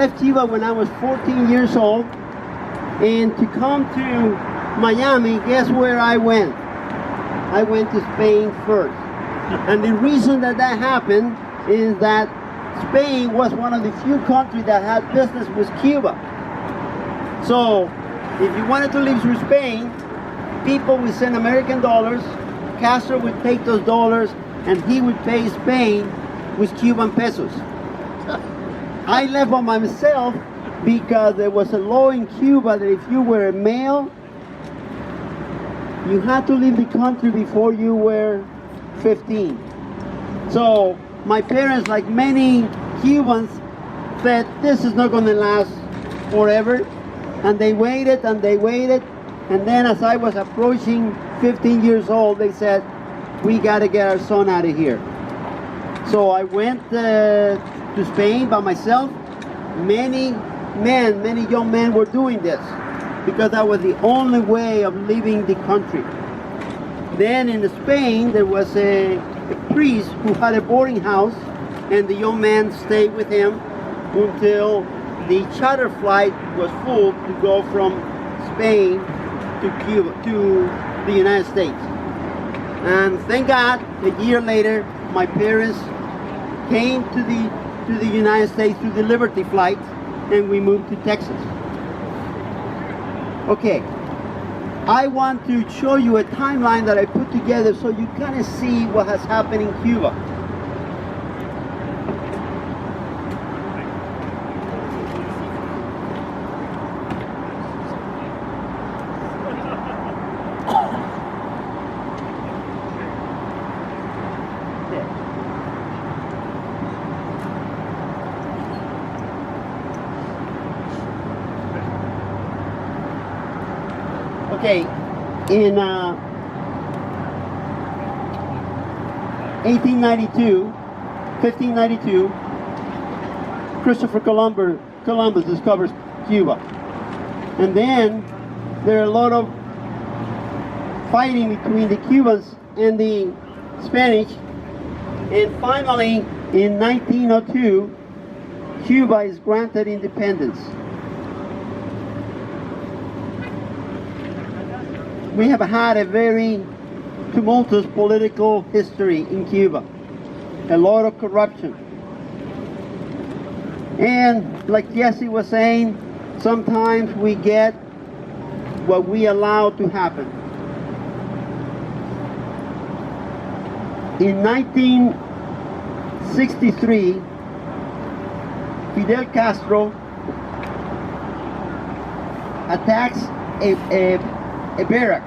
left Cuba when I was 14 years old, and to come to Miami, guess where I went? I went to Spain first. And the reason that happened is that Spain was one of the few countries that had business with Cuba. So if you wanted to live through Spain, people would send American dollars, Castro would take those dollars, and he would pay Spain with Cuban pesos. I left by myself because there was a law in Cuba that if you were a male, you had to leave the country before you were 15. So my parents, like many Cubans, said this is not going to last forever, and they waited and they waited, and then as I was approaching 15 years old, they said, we got to get our son out of here. So I went to Spain by myself. Many young men were doing this because that was the only way of leaving the country. Then in Spain, there was a priest who had a boarding house, and the young man stayed with him until the charter flight was full to go from Spain to Cuba, to the United States. And thank God, a year later, my parents came to the United States through the Liberty flight, and we moved to Texas. Okay, I want to show you a timeline that I put together so you kind of see what has happened in Cuba. Okay, in 1592, Christopher Columbus discovers Cuba. And then there are a lot of fighting between the Cubans and the Spanish. And finally, in 1902, Cuba is granted independence. We have had a very tumultuous political history in Cuba. A lot of corruption. And like Jesse was saying, sometimes we get what we allow to happen. In 1963, Fidel Castro attacks a barrack,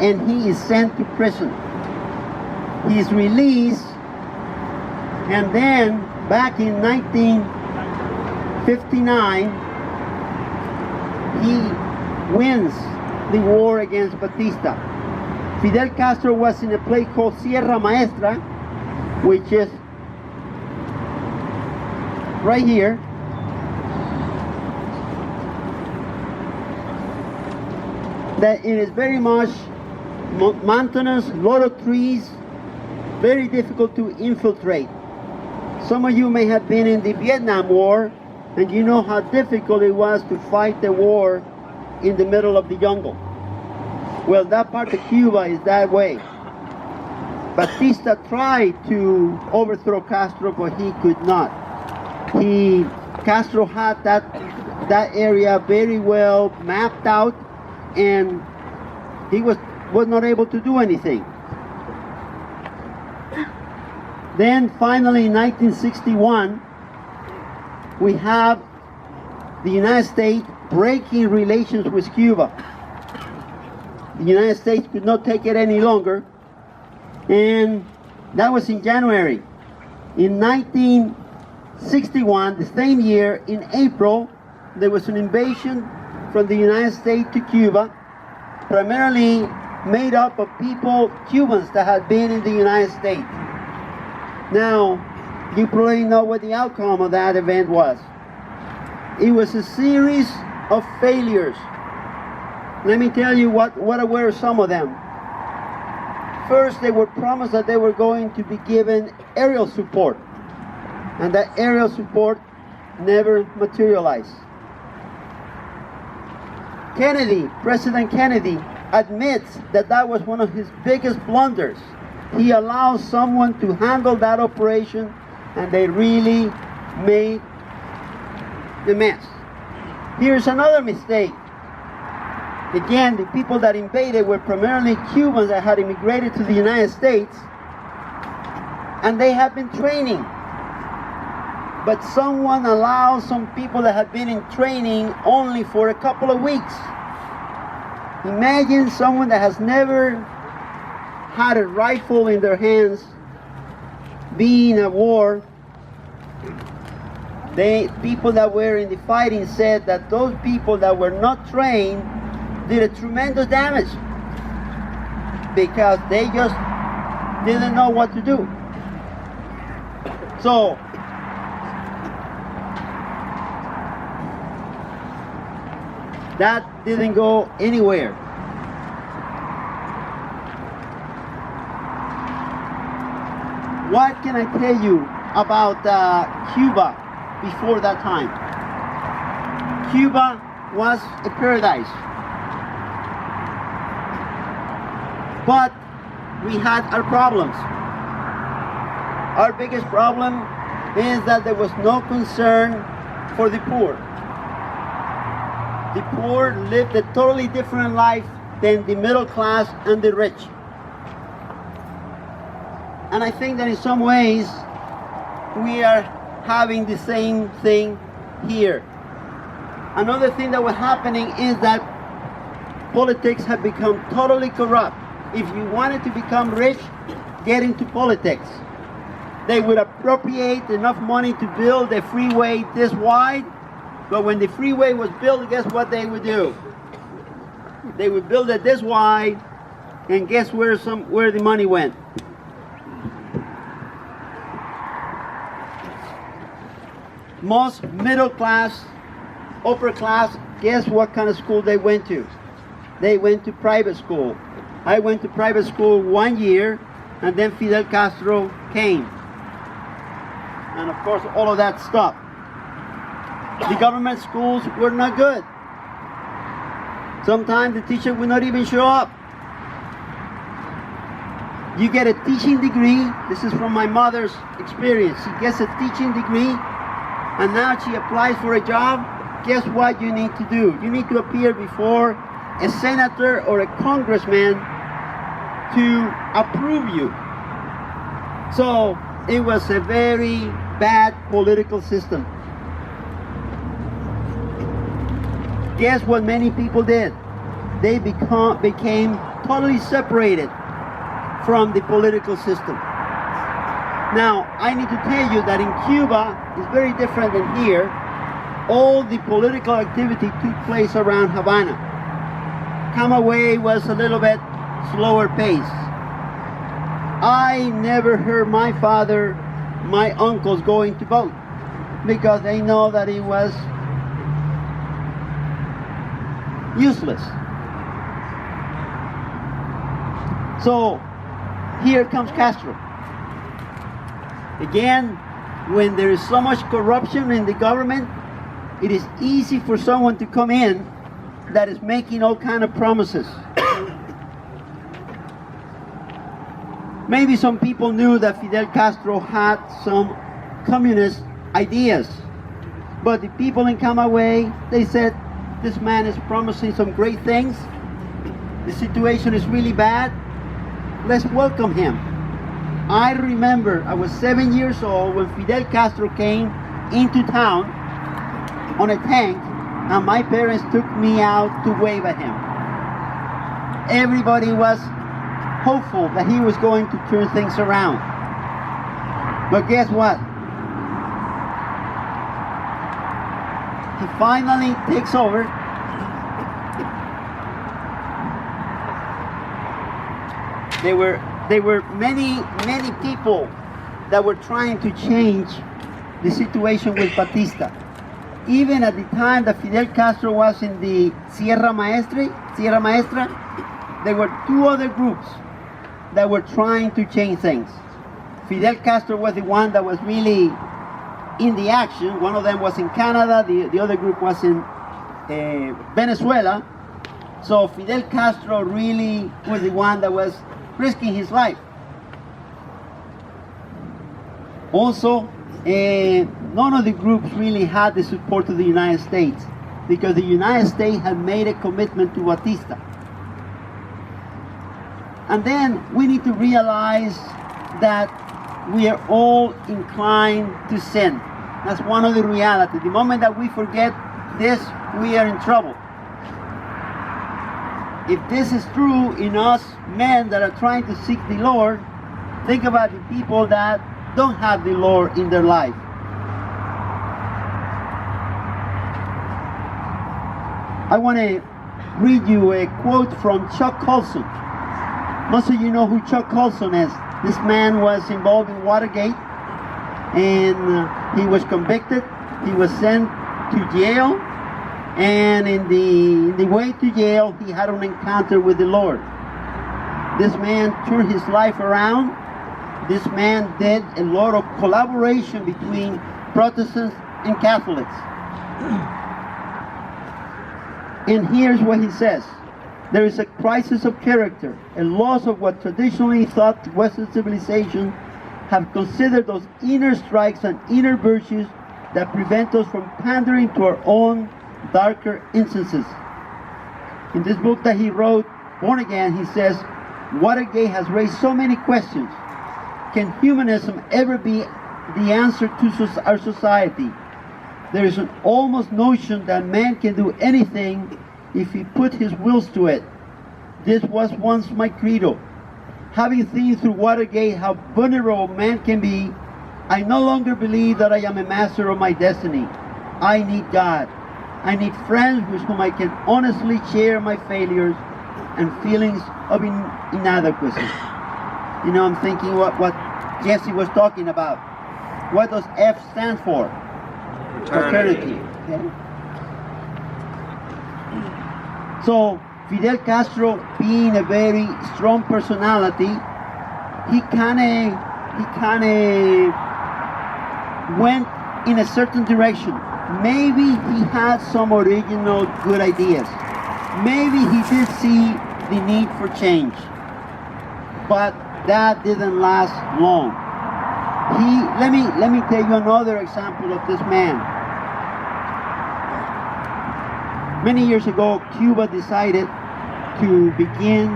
and he is sent to prison. He is released, and then back in 1959, he wins the war against Batista. Fidel Castro was in a place called Sierra Maestra, which is right here. That it is very much mountainous, a lot of trees, very difficult to infiltrate. Some of you may have been in the Vietnam War, and you know how difficult it was to fight the war in the middle of the jungle. Well, that part of Cuba is that way. Batista tried to overthrow Castro, but he could not. Castro had that area very well mapped out, and he was not able to do anything. Then finally in 1961, we have the United States breaking relations with Cuba. The United States could not take it any longer, and that was in January. In 1961, the same year, in April, there was an invasion from the United States to Cuba, primarily made up of Cubans that had been in the United States. Now, you probably know what the outcome of that event was. It was a series of failures. Let me tell you what were some of them. First, they were promised that they were going to be given aerial support. And that aerial support never materialized. President Kennedy, admits that that was one of his biggest blunders. He allowed someone to handle that operation, and they really made the mess. Here's another mistake. Again, the people that invaded were primarily Cubans that had immigrated to the United States, and they had been training. But someone allowed some people that had been in training only for a couple of weeks. Imagine someone that has never had a rifle in their hands being at war. People that were in the fighting said that those people that were not trained did a tremendous damage because they just didn't know what to do. So that didn't go anywhere. What can I tell you about Cuba before that time? Cuba was a paradise. But we had our problems. Our biggest problem is that there was no concern for the poor. The poor lived a totally different life than the middle class and the rich. And I think that in some ways we are having the same thing here. Another thing that was happening is that politics had become totally corrupt. If you wanted to become rich, get into politics. They would appropriate enough money to build a freeway this wide, but when the freeway was built, guess what they would do? They would build it this wide, and guess where the money went? Most middle class, upper class, guess what kind of school they went to? They went to private school. I went to private school 1 year, and then Fidel Castro came. And of course, all of that stopped. The government schools were not good. Sometimes the teacher would not even show up. You get a teaching degree. This is from my mother's experience. She gets a teaching degree, and now she applies for a job. Guess what you need to do? You need to appear before a senator or a congressman to approve you. So it was a very bad political system. Guess what many people did? They became totally separated from the political system. Now, I need to tell you that in Cuba, it's very different than here. All the political activity took place around Havana. Camagüey was a little bit slower pace. I never heard my father, my uncles going to vote because they know that it was useless. So here comes Castro. Again, when there is so much corruption in the government, it is easy for someone to come in that is making all kind of promises. Maybe some people knew that Fidel Castro had some communist ideas, but the people in Camagüey, they said, this man is promising some great things. The situation is really bad. Let's welcome him. I remember I was 7 years old when Fidel Castro came into town on a tank, and my parents took me out to wave at him. Everybody was hopeful that he was going to turn things around. But guess what? He finally takes over. There were many people that were trying to change the situation with Batista. Even at the time that Fidel Castro was in the Sierra Maestra, there were two other groups that were trying to change things. Fidel Castro was the one that was really in the action. One of them was in Canada, the other group was in Venezuela. So Fidel Castro really was the one that was risking his life. Also, none of the groups really had the support of the United States, because the United States had made a commitment to Batista. And then we need to realize that we are all inclined to sin. That's one of the realities. The moment that we forget this, we are in trouble. If this is true in us men that are trying to seek the Lord, think about the people that don't have the Lord in their life. I want to read you a quote from Chuck Colson. Most of you know who Chuck Colson is. This man was involved in Watergate, and he was convicted. He was sent to jail, and in the way to jail, he had an encounter with the Lord. This man turned his life around. This man did a lot of collaboration between Protestants and Catholics. And here's what he says. There is a crisis of character, a loss of what traditionally thought Western civilization have considered those inner strikes and inner virtues that prevent us from pandering to our own darker instances. In this book that he wrote, Born Again, he says, Watergate has raised so many questions. Can humanism ever be the answer to our society? There is an almost notion that man can do anything if he put his wills to it. This was once my credo. Having seen through Watergate how vulnerable man can be, I no longer believe that I am a master of my destiny. I need God. I need friends with whom I can honestly share my failures and feelings of inadequacy. You know, I'm thinking what Jesse was talking about. What does F stand for? Fraternity. Okay? So Fidel Castro, being a very strong personality, he kind of went in a certain direction. Maybe he had some original good ideas. Maybe he did see the need for change, but that didn't last long. Let me tell you another example of this man. Many years ago, Cuba decided to begin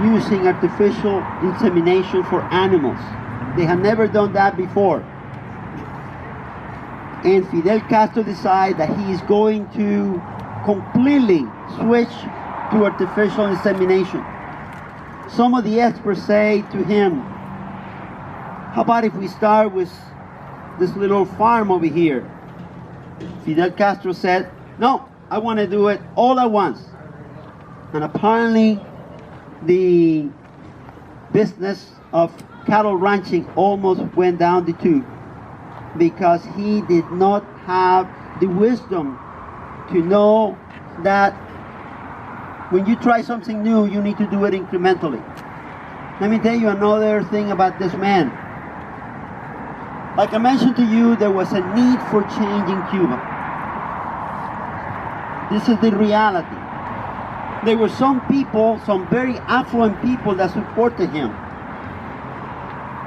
using artificial insemination for animals. They had never done that before. And Fidel Castro decided that he is going to completely switch to artificial insemination. Some of the experts say to him, how about if we start with this little farm over here? Fidel Castro said, no, I want to do it all at once. And apparently the business of cattle ranching almost went down the tube, because he did not have the wisdom to know that when you try something new, you need to do it incrementally. Let me tell you another thing about this man. Like I mentioned to you, there was a need for change in Cuba. This is the reality. There were some people, some very affluent people that supported him.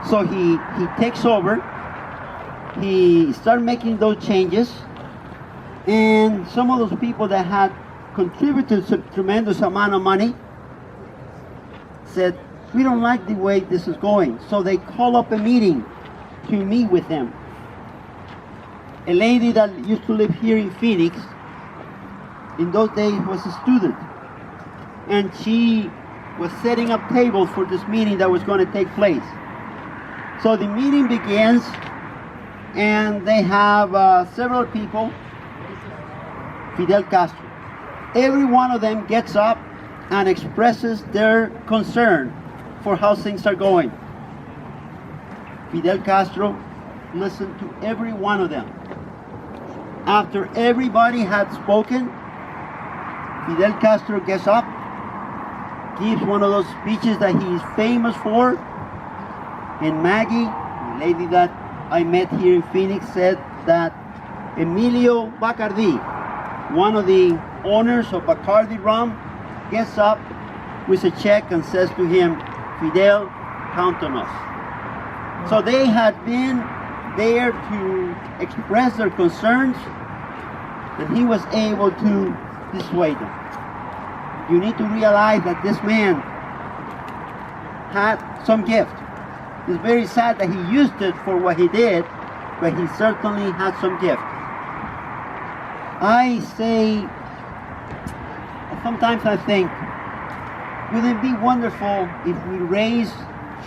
So he takes over, he started making those changes, and some of those people that had contributed a tremendous amount of money said, we don't like the way this is going. So they call up a meeting to meet with him. A lady that used to live here in Phoenix, in those days was a student, and she was setting up tables for this meeting that was going to take place. So the meeting begins, and they have several people. Fidel Castro. Every one of them gets up and expresses their concern for how things are going. Fidel Castro listened to every one of them. After everybody had spoken, Fidel Castro gets up, gives one of those speeches that he is famous for, and Maggie, the lady that I met here in Phoenix said that Emilio Bacardi, one of the owners of Bacardi rum, gets up with a check and says to him, "Fidel, count on us." So they had been there to express their concerns, and he was able to dissuade them. You need to realize that this man had some gift. It's very sad that he used it for what he did, but he certainly had some gift. I say, sometimes I think, wouldn't it be wonderful if we raise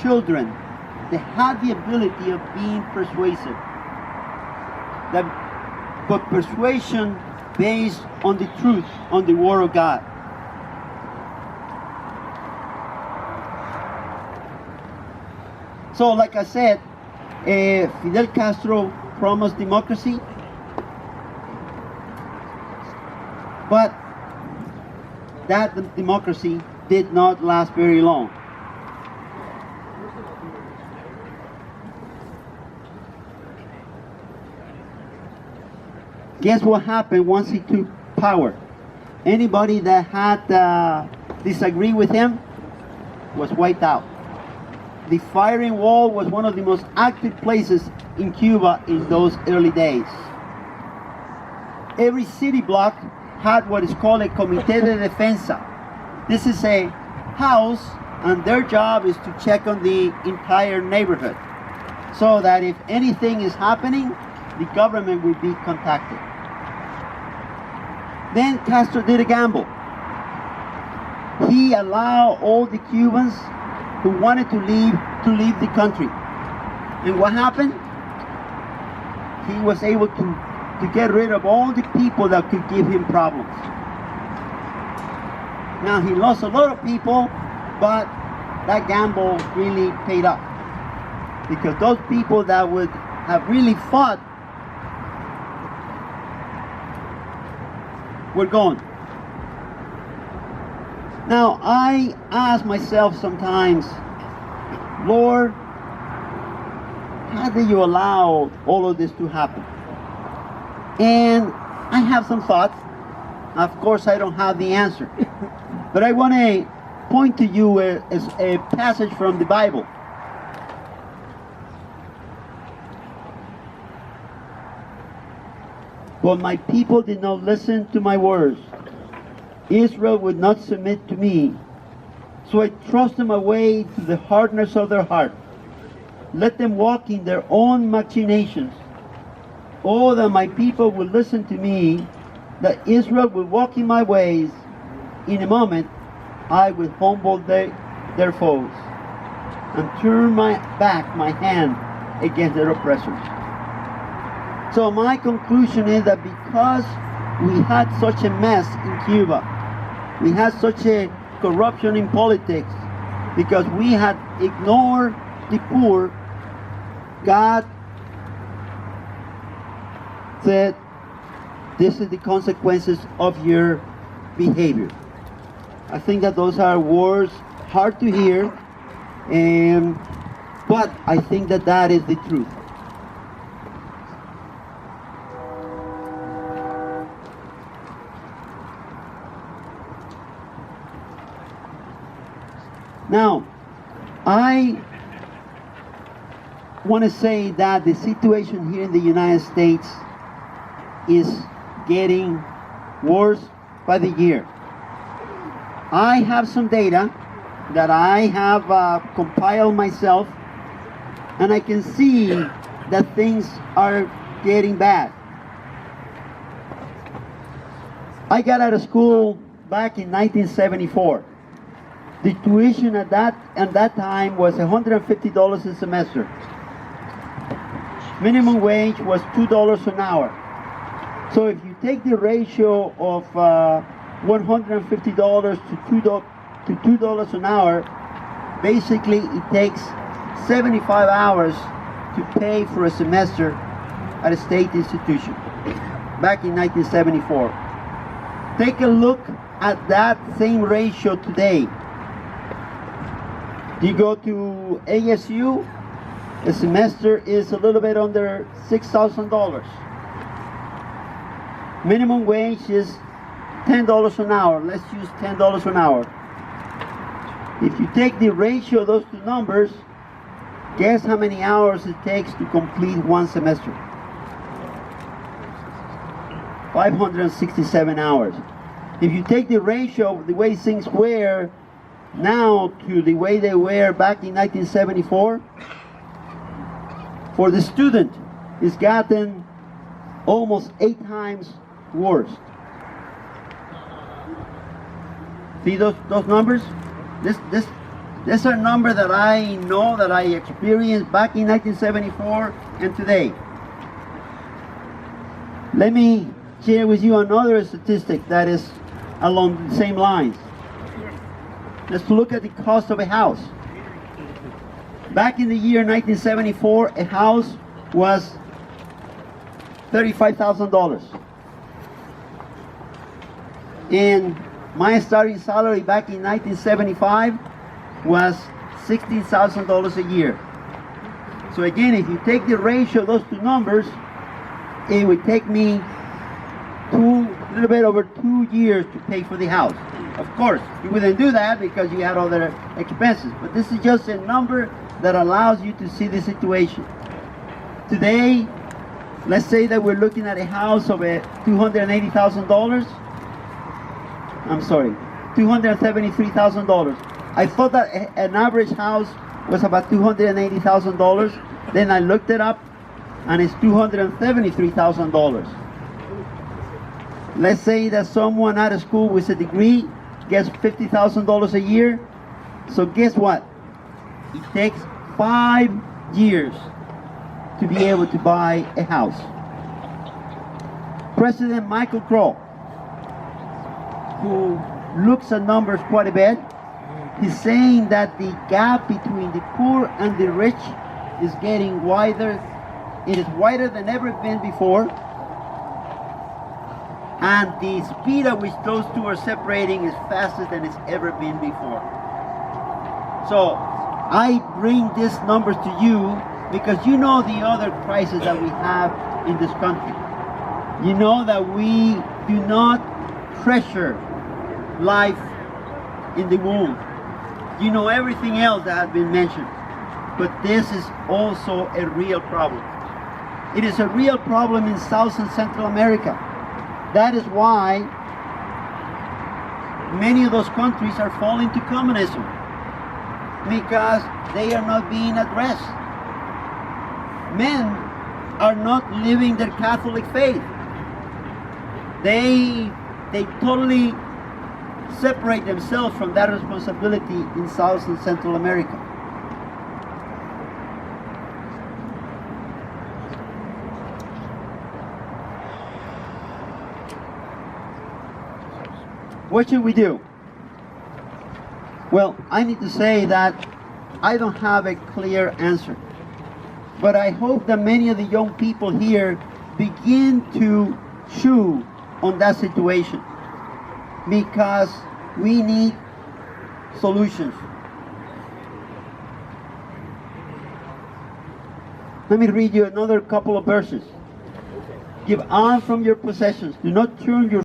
children that have the ability of being persuasive? But persuasion based on the truth, on the Word of God. So, like I said, Fidel Castro promised democracy, but that democracy did not last very long. Guess what happened once he took power? Anybody that had disagreed with him was wiped out. The firing wall was one of the most active places in Cuba in those early days. Every city block had what is called a Comité de Defensa. This is a house, and their job is to check on the entire neighborhood, so that if anything is happening, the government will be contacted. Then Castro did a gamble. He allowed all the Cubans who wanted to leave the country. And what happened? He was able to get rid of all the people that could give him problems. Now, he lost a lot of people, but that gamble really paid off, because those people that would have really fought were gone. Now, I ask myself sometimes, Lord, how did you allow all of this to happen? And I have some thoughts. Of course, I don't have the answer. But I want to point to you a passage from the Bible. But my people did not listen to my words. Israel would not submit to me. So I thrust them away to the hardness of their heart. Let them walk in their own machinations. Oh, that my people would listen to me, that Israel would walk in my ways. In a moment, I will humble their foes and turn my hand against their oppressors. So my conclusion is that because we had such a mess in Cuba, we had such a corruption in politics, because we had ignored the poor, God said, this is the consequences of your behavior. I think that those are words hard to hear, but I think that that is the truth. Now, I want to say that the situation here in the United States is getting worse by the year. I have some data that I have compiled myself, and I can see that things are getting bad. I got out of school back in 1974. The tuition at that time was $150 a semester. Minimum wage was $2 an hour. So if you take the ratio of $150 to $2 an hour, basically it takes 75 hours to pay for a semester at a state institution back in 1974. Take a look at that same ratio today. You go to ASU, A semester is a little bit under $6,000. Minimum wage is $10 an hour. Let's use $10 an hour. If you take the ratio of those two numbers, guess how many hours it takes to complete one semester? 567 hours. If you take the ratio of the way things were now to the way they were back in 1974, for the student, it's gotten almost 8 times worse. See those numbers? This are numbers that I know, that I experienced back in 1974 and today. Let me share with you another statistic that is along the same lines. Let's look at the cost of a house. Back in the year 1974, a house was $35,000. And my starting salary back in 1975 was $16,000 a year. So again, if you take the ratio of those two numbers, it would take me a little bit over 2 years to pay for the house. Of course, you wouldn't do that because you had other expenses, but this is just a number that allows you to see the situation. Today, let's say that we're looking at a house of $273,000. I thought that an average house was about $280,000. Then I looked it up, and it's $273,000. Let's say that someone out of school with a degree gets $50,000 a year. So guess what? It takes 5 years to be able to buy a house. President Michael Crow, who looks at numbers quite a bit, he's saying that the gap between the poor and the rich is getting wider. It is wider than ever been before. And the speed at which those two are separating is faster than it's ever been before. So I bring these numbers to you because you know the other crises that we have in this country. You know that we do not treasure life in the womb. You know everything else that has been mentioned. But this is also a real problem. It is a real problem in South and Central America. That is why many of those countries are falling to communism, because they are not being addressed. Men are not living their Catholic faith. They totally separate themselves from that responsibility in South and Central America. What should we do? Well, I need to say that I don't have a clear answer. But I hope that many of the young people here begin to chew on that situation, because we need solutions. Let me read you another couple of verses. Give alms from your possessions. Do not turn your